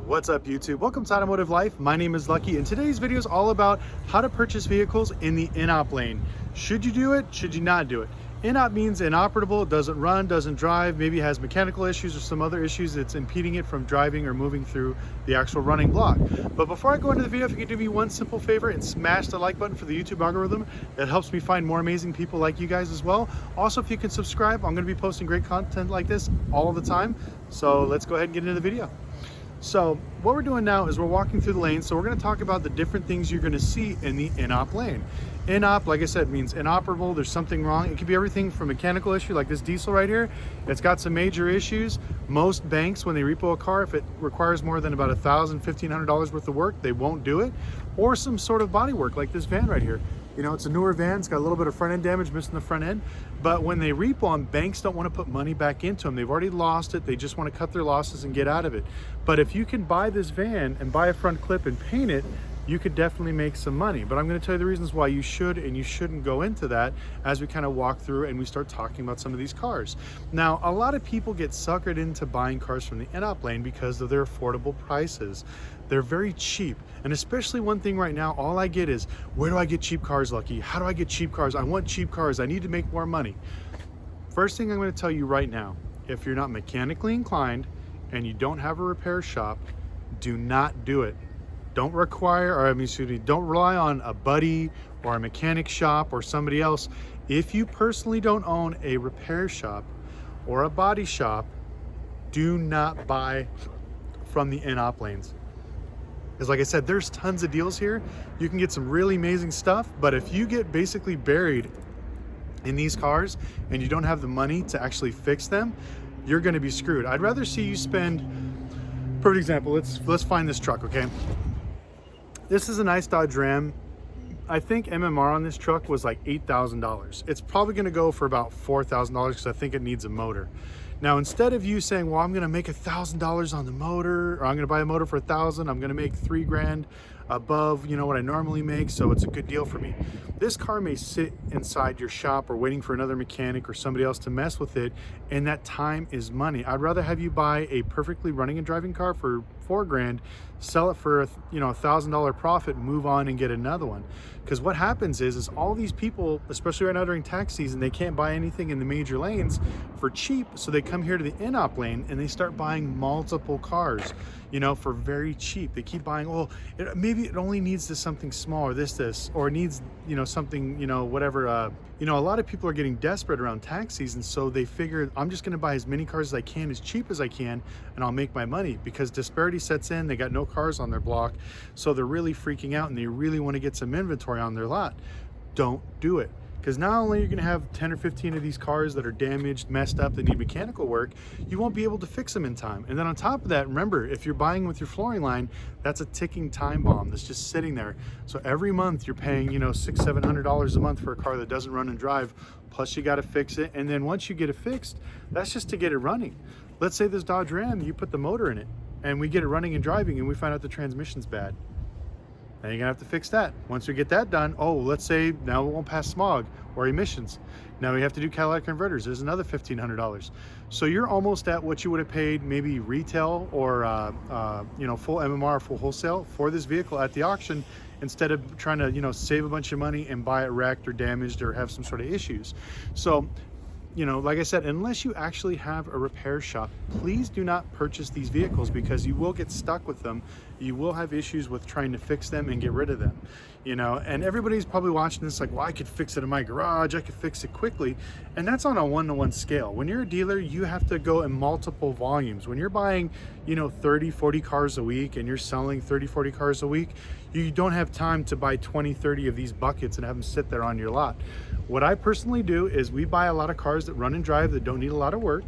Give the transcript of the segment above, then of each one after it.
What's up YouTube? Welcome to Automotive Life. My name is Lucky and today's video is all about how to purchase vehicles in the Inop lane. Should you do it? Should you not do it? Inop means inoperable, doesn't run, doesn't drive, maybe has mechanical issues or some other issues that's impeding it from driving or moving through the actual running block. But before I go into the video, if you could do me one simple favor and smash the like button for the YouTube algorithm, that helps me find more amazing people like you guys as well. Also, if you can subscribe, I'm going to be posting great content like this all the time. So let's go ahead and get into the video. So what we're doing now is we're walking through the lane. So we're going to talk about the different things you're going to see in the Inop lane. Inop, like I said, means inoperable. There's something wrong. It could be everything from mechanical issue like this diesel right here. It's got some major issues. Most banks, when they repo a car, if it requires more than about $1,000, $1,500 worth of work, they won't do it. Or some sort of body work like this van right here. You know, it's a newer van, it's got a little bit of front end damage, missing the front end. But when they repo them, banks don't want to put money back into them. They've already lost it. They just want to cut their losses and get out of it. But if you can buy this van and buy a front clip and paint it, you could definitely make some money. But I'm going to tell you the reasons why you should and you shouldn't go into that as we kind of walk through and we start talking about some of these cars. Now, a lot of people get suckered into buying cars from the Inop lane because of their affordable prices. They're very cheap. And especially one thing right now, all I get is, where do I get cheap cars, Lucky? How do I get cheap cars? I want cheap cars. I need to make more money. First thing I'm going to tell you right now, if you're not mechanically inclined and you don't have a repair shop, do not do it. Don't don't rely on a buddy or a mechanic shop or somebody else. If you personally don't own a repair shop or a body shop, do not buy from the Inop lanes. Because like I said, there's tons of deals here. You can get some really amazing stuff, but if you get basically buried in these cars and you don't have the money to actually fix them, you're gonna be screwed. I'd rather see you spend, perfect example, let's find this truck, okay? This is a nice Dodge Ram. I think MMR on this truck was like $8,000. It's probably gonna go for about $4,000 because I think it needs a motor. Now, instead of you saying, well, I'm gonna make $1,000 on the motor, or I'm gonna buy a motor for $1,000, I'm gonna make $3 grand above, you know, what I normally make, so it's a good deal for me. This car may sit inside your shop or waiting for another mechanic or somebody else to mess with it, and that time is money. I'd rather have you buy a perfectly running and driving car for $4 grand, sell it for $1,000 profit, move on and get another one. Because what happens is all these people, especially right now during tax season, they can't buy anything in the major lanes for cheap, so they come here to the Inop lane and they start buying multiple cars, you know, for very cheap. They keep buying, oh, maybe it only needs something small or this, or it needs, you know, something, you know, whatever. You know, a lot of people are getting desperate around tax season, so they figure, I'm just going to buy as many cars as I can, as cheap as I can, and I'll make my money. Because disparity sets in, they got no cars on their block, so they're really freaking out and they really want to get some inventory on their lot. Don't do it. Because not only are you going to have 10 or 15 of these cars that are damaged, messed up, that need mechanical work, you won't be able to fix them in time. And then on top of that, remember, if you're buying with your flooring line, that's a ticking time bomb that's just sitting there. So every month you're paying, you know, $600, $700 a month for a car that doesn't run and drive, plus you got to fix it. And then once you get it fixed, that's just to get it running. Let's say this Dodge Ram, you put the motor in it and we get it running and driving and we find out the transmission's bad. Now you're gonna have to fix that. Once we get that done, oh, let's say now it won't pass smog or emissions. Now we have to do catalytic converters. There's another $1,500. So you're almost at what you would have paid maybe retail or you know, full MMR or full wholesale for this vehicle at the auction, instead of trying to, you know, save a bunch of money and buy it wrecked or damaged or have some sort of issues. So, you know, like I said, unless you actually have a repair shop, please do not purchase these vehicles because you will get stuck with them. You will have issues with trying to fix them and get rid of them, you know. And everybody's probably watching this like, well, I could fix it in my garage, I could fix it quickly. And that's on a one-to-one scale. When you're a dealer, you have to go in multiple volumes. When you're buying, you know, 30, 40 cars a week and you're selling 30, 40 cars a week, you don't have time to buy 20, 30 of these buckets and have them sit there on your lot. What I personally do is we buy a lot of cars that run and drive that don't need a lot of work.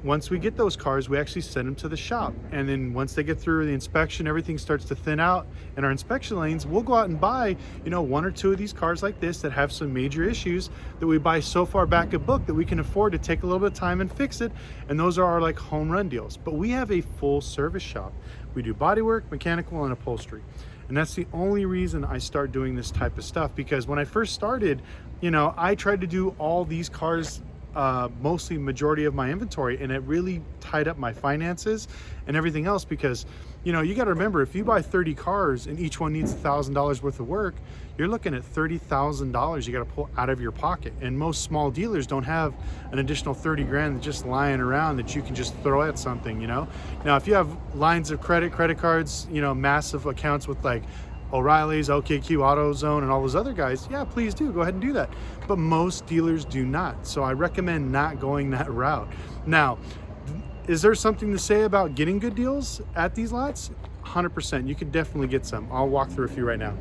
Once we get those cars, we actually send them to the shop. And then once they get through the inspection, everything starts to thin out in our inspection lanes, we'll go out and buy, you know, 1 or 2 of these cars like this that have some major issues that we buy so far back a book that we can afford to take a little bit of time and fix it. And those are our like home run deals. But we have a full service shop. We do bodywork, mechanical, and upholstery. And that's the only reason I start doing this type of stuff, because when I first started, you know, I tried to do all these cars mostly majority of my inventory, and it really tied up my finances and everything else, because you know, you got to remember, if you buy 30 cars and each one needs $1,000 worth of work, you're looking at $30,000 you got to pull out of your pocket. And most small dealers don't have an additional 30 grand just lying around that you can just throw at something, you know. Now if you have lines of credit cards, you know, massive accounts with like O'Reilly's, OKQ, AutoZone, and all those other guys, yeah, please do go ahead and do that. But most dealers do not, so I recommend not going that route. Now, is there something to say about getting good deals at these lots? 100%. You could definitely get some. I'll walk through a few right now.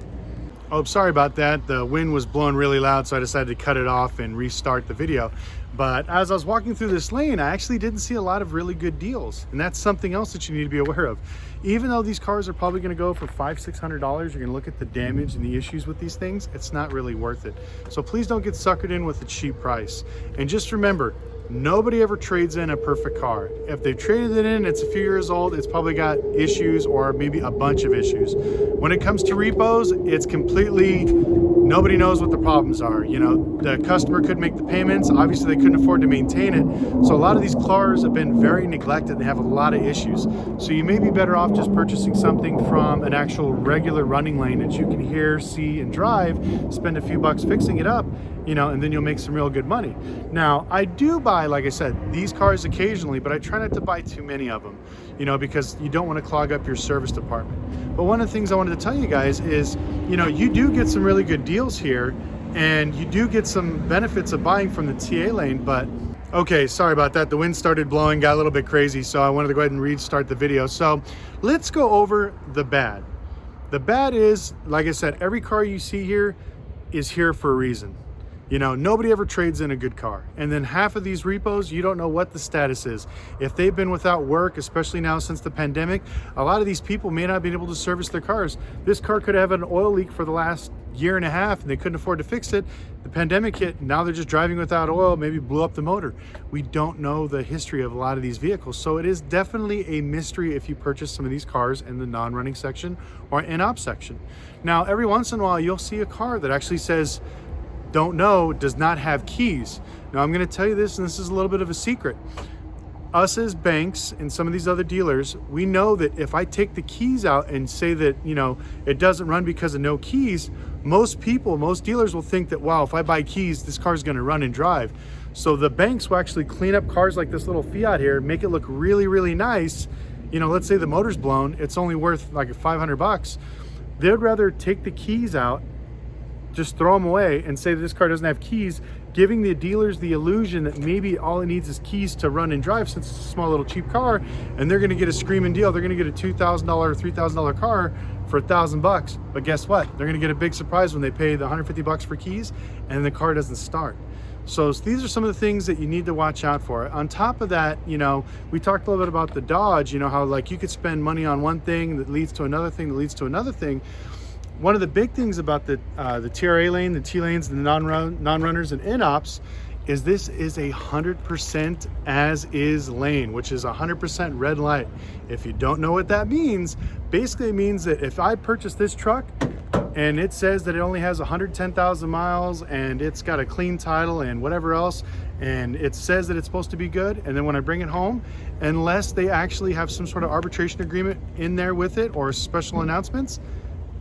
Oh, sorry about that. The wind was blowing really loud, so I decided to cut it off and restart the video. But as I was walking through this lane, I actually didn't see a lot of really good deals. And that's something else that you need to be aware of. Even though these cars are probably going to go for $500–600, you're going to look at the damage and the issues with these things. It's not really worth it. So please don't get suckered in with a cheap price. And just remember, nobody ever trades in a perfect car. If they traded it in, it's a few years old, it's probably got issues or maybe a bunch of issues. When it comes to repos, it's completely, nobody knows what the problems are. You know, the customer could make the payments, obviously they couldn't afford to maintain it. So a lot of these cars have been very neglected and have a lot of issues. So you may be better off just purchasing something from an actual regular running lane that you can hear, see, and drive, spend a few bucks fixing it up, you know, and then you'll make some real good money. Now, I do buy, like I said, these cars occasionally, but I try not to buy too many of them, you know, because you don't want to clog up your service department. But one of the things I wanted to tell you guys is, you know, you do get some really good deals here, and you do get some benefits of buying from the TA lane. But okay, sorry about that. The wind started blowing, got a little bit crazy, so I wanted to go ahead and restart the video. So let's go over the bad. The bad is, like I said, every car you see here is here for a reason. You know, nobody ever trades in a good car. And then half of these repos, you don't know what the status is. If they've been without work, especially now since the pandemic, a lot of these people may not have been able to service their cars. This car could have an oil leak for the last year and a half and they couldn't afford to fix it. The pandemic hit, now they're just driving without oil, maybe blew up the motor. We don't know the history of a lot of these vehicles. So it is definitely a mystery if you purchase some of these cars in the non-running section or Inop section. Now, every once in a while, you'll see a car that actually says, don't know, does not have keys. Now I'm going to tell you this, and this is a little bit of a secret. Us as banks and some of these other dealers, we know that if I take the keys out and say that, you know, it doesn't run because of no keys, most dealers will think that, wow, if I buy keys, this car's going to run and drive. So the banks will actually clean up cars like this little Fiat here, make it look really, really nice. You know, let's say the motor's blown, it's only worth like $500. They'd rather take the keys out, just throw them away and say that this car doesn't have keys, giving the dealers the illusion that maybe all it needs is keys to run and drive since it's a small little cheap car, and they're going to get a screaming deal. They're going to get a $2,000 or $3,000 car for $1,000. But guess what? They're going to get a big surprise when they pay the $150 for keys and the car doesn't start. So these are some of the things that you need to watch out for. On top of that, you know, we talked a little bit about the Dodge, you know, how like you could spend money on one thing that leads to another thing that leads to another thing. One of the big things about the TRA lane, the T lanes, and the non-runners and Inops is this is a 100% as-is lane, which is 100% red light. If you don't know what that means, basically it means that if I purchase this truck and it says that it only has 110,000 miles and it's got a clean title and whatever else, and it says that it's supposed to be good, and then when I bring it home, unless they actually have some sort of arbitration agreement in there with it or special announcements,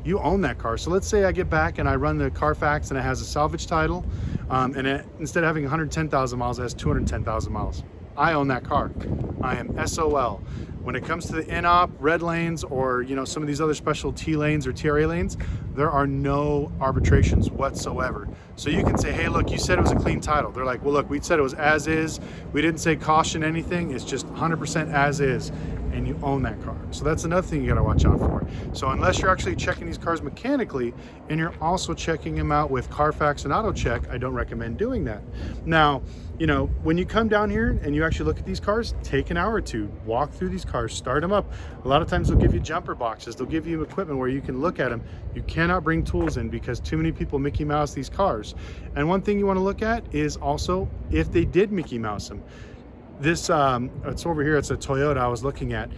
you own that car. So let's say I get back and I run the Carfax and it has a salvage title, and instead of having 110,000 miles, it has 210,000 miles. I own that car. I am SOL. When it comes to the Inop, red lanes, or you know, some of these other special T lanes or TRA lanes, there are no arbitrations whatsoever. So you can say, hey, look, you said it was a clean title. They're like, well, look, we said it was as is. We didn't say caution anything. It's just 100% as is, and you own that car. So that's another thing you gotta watch out for. So unless you're actually checking these cars mechanically and you're also checking them out with Carfax and AutoCheck, I don't recommend doing that. Now, you know, when you come down here and you actually look at these cars, take an hour or two, walk through these cars, start them up. A lot of times they'll give you jumper boxes, they'll give you equipment where you can look at them. You cannot bring tools in because too many people Mickey Mouse these cars. And one thing you want to look at is also if they did Mickey Mouse them. This, it's over here, it's a Toyota I was looking at.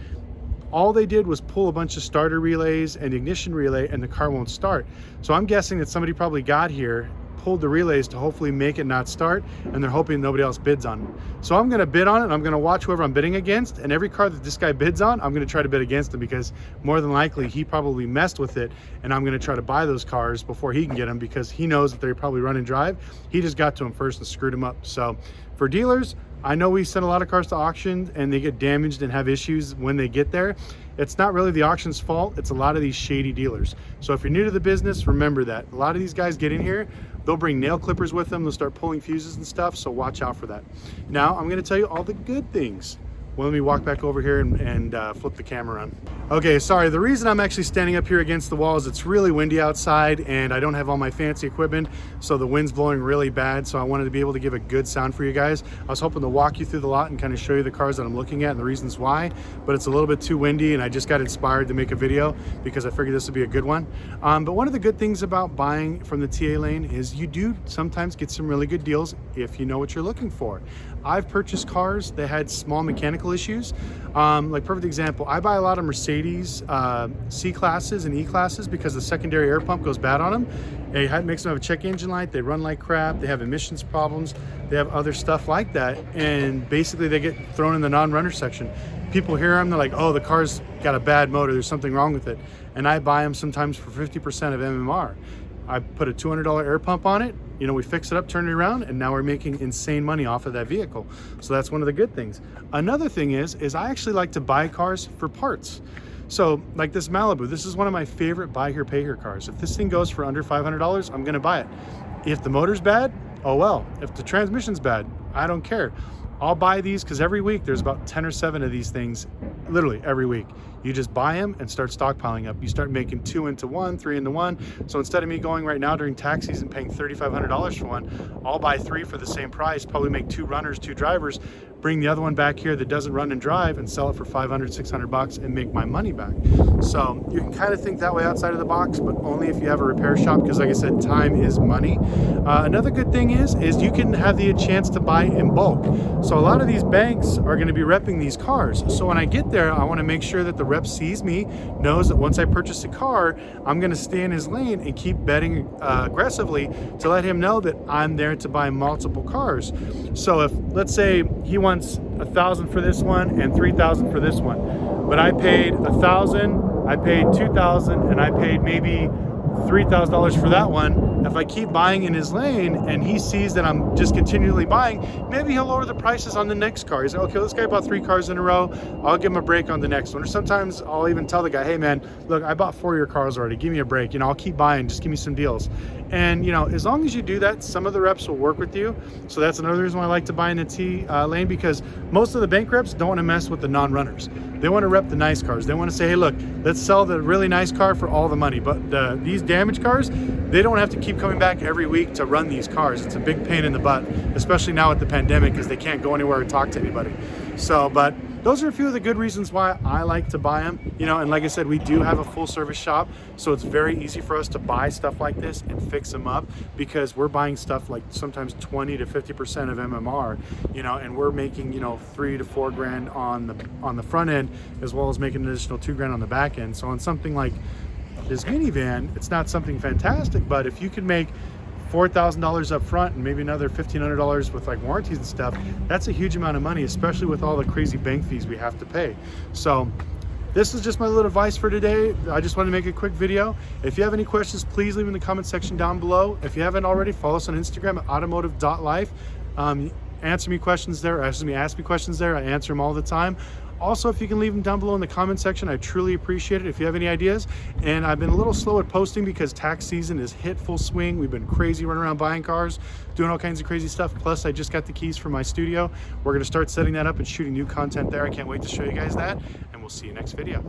All they did was pull a bunch of starter relays and ignition relay and the car won't start. So I'm guessing that somebody probably got here, pulled the relays to hopefully make it not start, and they're hoping nobody else bids on it. So I'm gonna bid on it, and I'm gonna watch whoever I'm bidding against, and every car that this guy bids on, I'm gonna try to bid against him, because more than likely he probably messed with it, and I'm gonna try to buy those cars before he can get them, because he knows that they're probably run and drive. He just got to them first and screwed him up. So for dealers, I know we send a lot of cars to auction and they get damaged and have issues when they get there. It's not really the auction's fault. It's a lot of these shady dealers. So if you're new to the business, remember that. A lot of these guys get in here, they'll bring nail clippers with them. They'll start pulling fuses and stuff. So watch out for that. Now I'm going to tell you all the good things. Well, let me walk back over here and flip the camera around. Okay, sorry, the reason I'm actually standing up here against the wall is it's really windy outside and I don't have all my fancy equipment, so the wind's blowing really bad, so I wanted to be able to give a good sound for you guys. I was hoping to walk you through the lot and kind of show you the cars that I'm looking at and the reasons why, but it's a little bit too windy and I just got inspired to make a video because I figured this would be a good one. But one of the good things about buying from the TA lane is you do sometimes get some really good deals if you know what you're looking for. I've purchased cars that had small mechanical issues. Like perfect example, I buy a lot of Mercedes C classes and E classes because the secondary air pump goes bad on them. It makes them have a check engine light, they run like crap, they have emissions problems, they have other stuff like that, and basically they get thrown in the non-runner section. People hear them, they're like, oh, the car's got a bad motor, there's something wrong with it. And I buy them sometimes for 50% of MMR. I put a $200 air pump on it, you know, we fix it up, turn it around, and now we're making insane money off of that vehicle. So that's one of the good things. Another thing is I actually like to buy cars for parts. So like this Malibu, this is one of my favorite buy here, pay here cars. If this thing goes for under $500, I'm gonna buy it. If the motor's bad, oh well. If the transmission's bad, I don't care. I'll buy these because every week there's about 10 or 7 of these things, literally every week. You just buy them and start stockpiling up. You start making 2 into 1, 3 into 1. So instead of me going right now during tax season paying $3,500 for one, I'll buy 3 for the same price, probably make 2 runners, 2 drivers, bring the other one back here that doesn't run and drive and sell it for 500, 600 bucks and make my money back. So you can kind of think that way outside of the box, but only if you have a repair shop, because like I said, time is money. Another good thing is you can have the chance to buy in bulk. So a lot of these banks are going to be repping these cars. So when I get there, I want to make sure that the rep sees me, knows that once I purchase a car, I'm going to stay in his lane and keep betting aggressively to let him know that I'm there to buy multiple cars. So if, let's say, he wants $1,000 for this one and $3,000 for this one, but I paid $1,000, I paid $2,000, and I paid maybe $3,000 for that one. If I keep buying in his lane and he sees that I'm just continually buying, maybe he'll lower the prices on the next car. He's like, okay, this guy bought 3 cars in a row, I'll give him a break on the next one. Or sometimes I'll even tell the guy, hey man, look, I bought 4 of your cars already, give me a break, you know, I'll keep buying, just give me some deals. And you know, as long as you do that, some of the reps will work with you. So that's another reason why I like to buy in the T lane, because most of the bank reps don't want to mess with the non-runners. They want to rep the nice cars. They want to say, hey look, let's sell the really nice car for all the money. But these damaged cars, they don't have to keep coming back every week to run these cars. It's a big pain in the butt, especially now with the pandemic, because they can't go anywhere or talk to anybody. So, but those are a few of the good reasons why I like to buy them. You know, and like I said, we do have a full service shop, so it's very easy for us to buy stuff like this and fix them up, because we're buying stuff like sometimes 20 to 50% of MMR, you know, and we're making, you know, 3 to 4 grand on the front end, as well as making an additional 2 grand on the back end. So on something like this minivan, it's not something fantastic, but if you can make $4,000 up front and maybe another $1,500 with like warranties and stuff, that's a huge amount of money, especially with all the crazy bank fees we have to pay. So this is just my little advice for today. I just wanted to make a quick video. If you have any questions, please leave them in the comment section down below. If you haven't already, follow us on Instagram at automotive.life. Ask me questions there. Ask me questions there. I answer them all the time. Also, if you can leave them down below in the comment section, I truly appreciate it if you have any ideas. And I've been a little slow at posting because tax season is hit full swing. We've been crazy running around buying cars, doing all kinds of crazy stuff. Plus, I just got the keys for my studio. We're going to start setting that up and shooting new content there. I can't wait to show you guys that, and we'll see you next video.